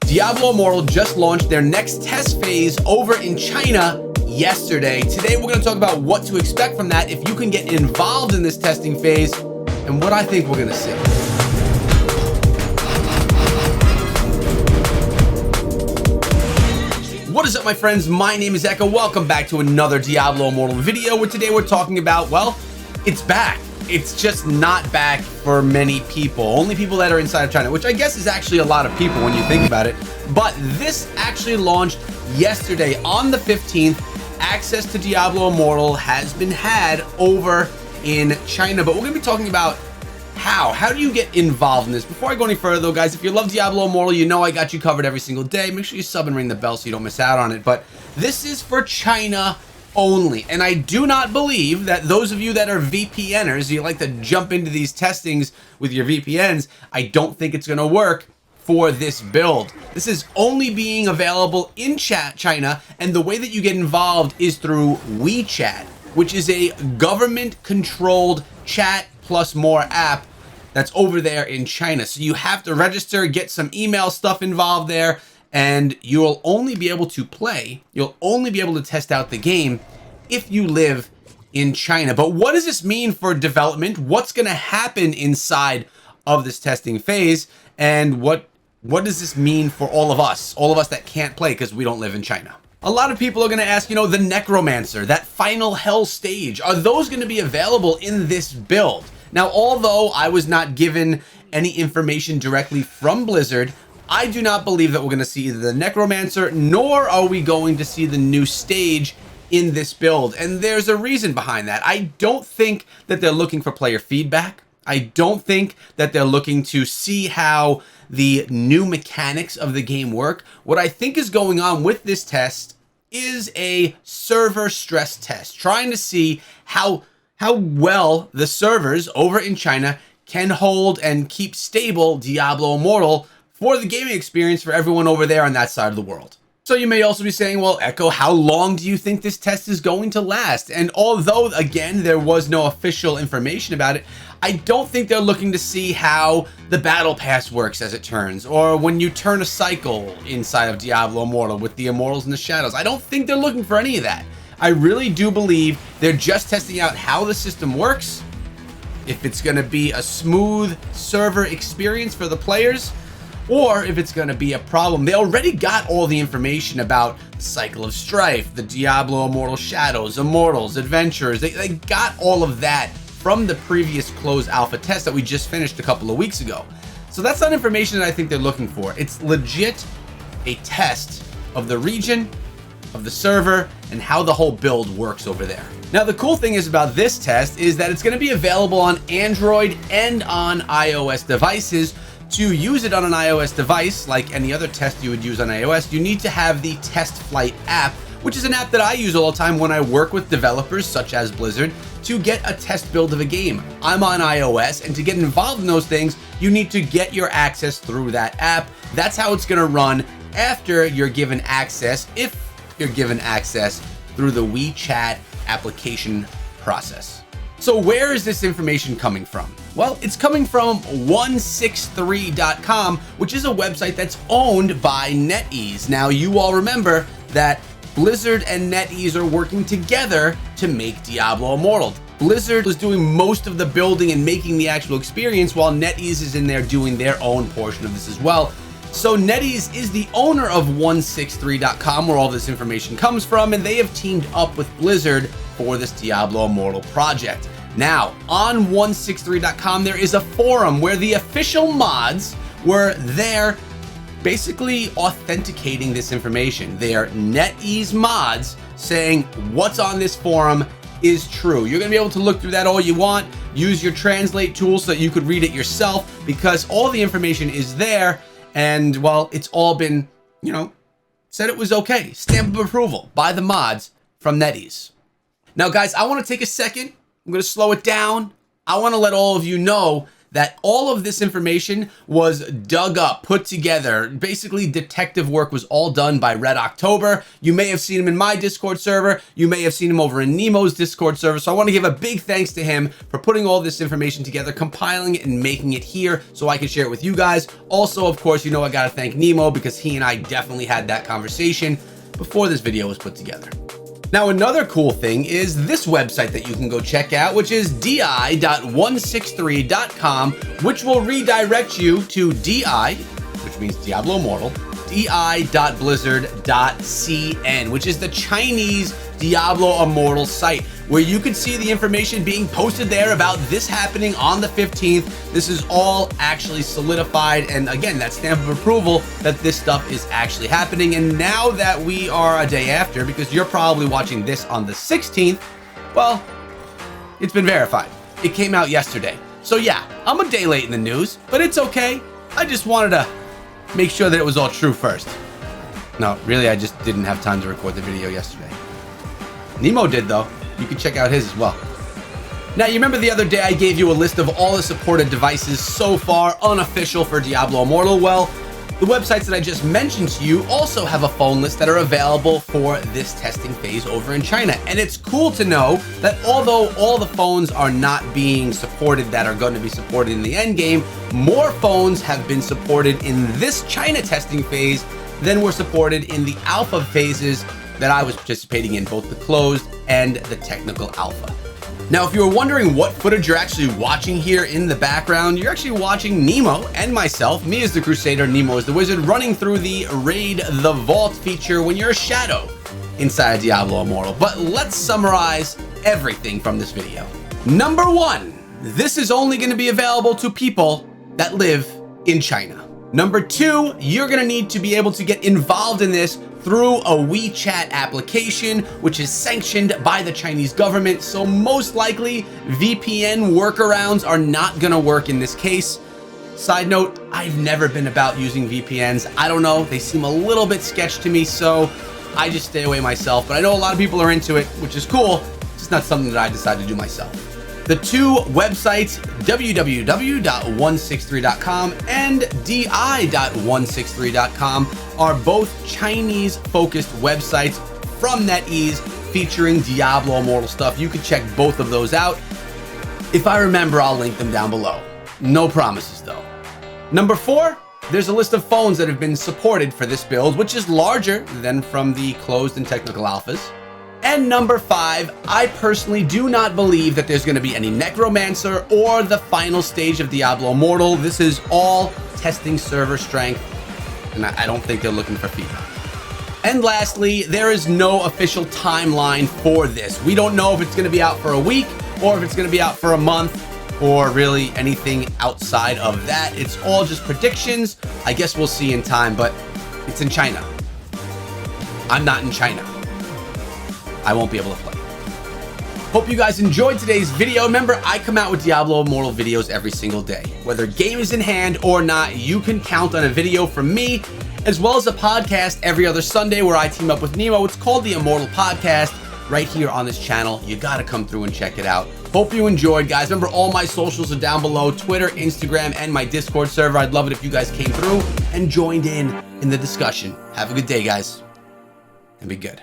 Diablo Immortal just launched their next test phase over in China yesterday. Today, we're going to talk about what to expect from that, if you can get involved in this testing phase, and what I think we're going to see. What is up, my friends? My name is Echo. Welcome back to another Diablo Immortal video, where today we're talking about, well, it's back. It's just not back for many people. Only people that are inside of China, which I guess is actually a lot of people when you think about it. But this actually launched yesterday on the 15th. Access to Diablo Immortal has been had over in China, but we're going to be talking about how do you get involved in this. Before I go any further though, guys, if you love Diablo Immortal, you know I got you covered every single day. Make sure you sub and ring the bell so you don't miss out on it. But this is for China only, and I do not believe that those of you that are VPNers, you like to jump into these testings with your VPNs, I don't think it's going to work for this build. This is only being available in China, and the way that you get involved is through WeChat, which is a government-controlled chat plus more app that's over there in China. So you have to register, get some email stuff involved there, and you'll only be able to play, you'll only be able to test out the game if you live in China. But what does this mean for development? What's going to happen inside of this testing phase? And what does this mean for all of us that can't play because we don't live in China? A lot of people are going to ask, you know, the Necromancer, that final hell stage, are those going to be available in this build? Now, although I was not given any information directly from Blizzard, I do not believe that we're going to see either the Necromancer, nor are we going to see the new stage in this build. And there's a reason behind that. I don't think that they're looking for player feedback. I don't think that they're looking to see how the new mechanics of the game work. What I think is going on with this test is a server stress test, trying to see how well the servers over in China can hold and keep stable Diablo Immortal for the gaming experience for everyone over there on that side of the world. So you may also be saying, well, Echo, how long do you think this test is going to last? And although, again, there was no official information about it, I don't think they're looking to see how the battle pass works as it turns, or when you turn a cycle inside of Diablo Immortal with the Immortals and the Shadows. I don't think they're looking for any of that. I really do believe they're just testing out how the system works, if it's going to be a smooth server experience for the players, or if it's going to be a problem. They already got all the information about the Cycle of Strife, the Diablo Immortal Shadows, Immortals, Adventurers. They got all of that from the previous closed alpha test that we just finished a couple of weeks ago. So that's not information that I think they're looking for. It's legit a test of the region, of the server, and how the whole build works over there. Now, the cool thing is about this test is that it's going to be available on Android and on iOS devices. To use it on an iOS device, like any other test you would use on iOS, you need to have the Test Flight app, which is an app that I use all the time when I work with developers such as Blizzard to get a test build of a game. I'm on iOS, and to get involved in those things, you need to get your access through that app. That's how it's going to run after you're given access, if you're given access through the WeChat application process. So where is this information coming from? Well, it's coming from 163.com, which is a website that's owned by NetEase. Now, you all remember that Blizzard and NetEase are working together to make Diablo Immortal. Blizzard was doing most of the building and making the actual experience, while NetEase is in there doing their own portion of this as well. So NetEase is the owner of 163.com, where all this information comes from, and they have teamed up with Blizzard for this Diablo Immortal project. Now, on 163.com, there is a forum where the official mods were there basically authenticating this information. They are NetEase mods saying what's on this forum is true. You're going to be able to look through that all you want, use your translate tool so that you could read it yourself, because all the information is there. And, well, it's all been, you know, said it was okay. Stamp of approval by the mods from NetEase. Now, guys, I want to take a second. I'm going to slow it down. I want to let all of you know that all of this information was dug up, put together. Basically, detective work was all done by Red October. You may have seen him in my Discord server. You may have seen him over in Nemo's Discord server. So I want to give a big thanks to him for putting all this information together, compiling it, and making it here so I can share it with you guys. Also, of course, you know I got to thank Nemo because he and I definitely had that conversation before this video was put together. Now, another cool thing is this website that you can go check out, which is di.163.com, which will redirect you to di, which means Diablo Immortal, di.blizzard.cn, which is the Chinese Diablo Immortal site, where you can see the information being posted there about this happening on the 15th. This is all actually solidified, and again, that stamp of approval that this stuff is actually happening. And now that we are a day after, because you're probably watching this on the 16th, well, it's been verified. It came out yesterday. So yeah, I'm a day late in the news, but it's okay. I just wanted to make sure that it was all true first. No, really, I just didn't have time to record the video yesterday. Nemo did, though. You can check out his as well. Now, you remember the other day I gave you a list of all the supported devices so far unofficial for Diablo Immortal? Well, the websites that I just mentioned to you also have a phone list that are available for this testing phase over in China. And it's cool to know that although all the phones are not being supported that are going to be supported in the end game, more phones have been supported in this China testing phase than were supported in the alpha phases that I was participating in, both the closed and the technical alpha. Now, if you were wondering what footage you're actually watching here in the background, you're actually watching Nemo and myself, me as the Crusader, Nemo as the Wizard, running through the Raid the Vault feature when you're a shadow inside Diablo Immortal. But let's summarize everything from this video. Number one, this is only going to be available to people that live in China. Number two, you're going to need to be able to get involved in this through a WeChat application, which is sanctioned by the Chinese government. So most likely VPN workarounds are not going to work in this case. Side note, I've never been about using VPNs. I don't know, they seem a little bit sketch to me, so I just stay away myself. But I know a lot of people are into it, which is cool. It's just not something that I decided to do myself. The two websites, www.163.com and di.163.com, are both Chinese-focused websites from NetEase featuring Diablo Immortal stuff. You can check both of those out. If I remember, I'll link them down below. No promises, though. Number four, there's a list of phones that have been supported for this build, which is larger than from the closed and technical alphas. And number five, I personally do not believe that there's going to be any Necromancer or the final stage of Diablo Immortal. This is all testing server strength, and I don't think they're looking for feedback. And lastly, there is no official timeline for this. We don't know if it's going to be out for a week or if it's going to be out for a month or really anything outside of that. It's all just predictions. I guess we'll see in time, but it's in China. I'm not in China. I won't be able to play. Hope you guys enjoyed today's video. Remember, I come out with Diablo Immortal videos every single day. Whether game is in hand or not, you can count on a video from me, as well as a podcast every other Sunday where I team up with Nemo. It's called the Immortal Podcast right here on this channel. You gotta come through and check it out. Hope you enjoyed, guys. Remember, all my socials are down below: Twitter, Instagram, and my Discord server. I'd love it if you guys came through and joined in the discussion. Have a good day, guys, and be good.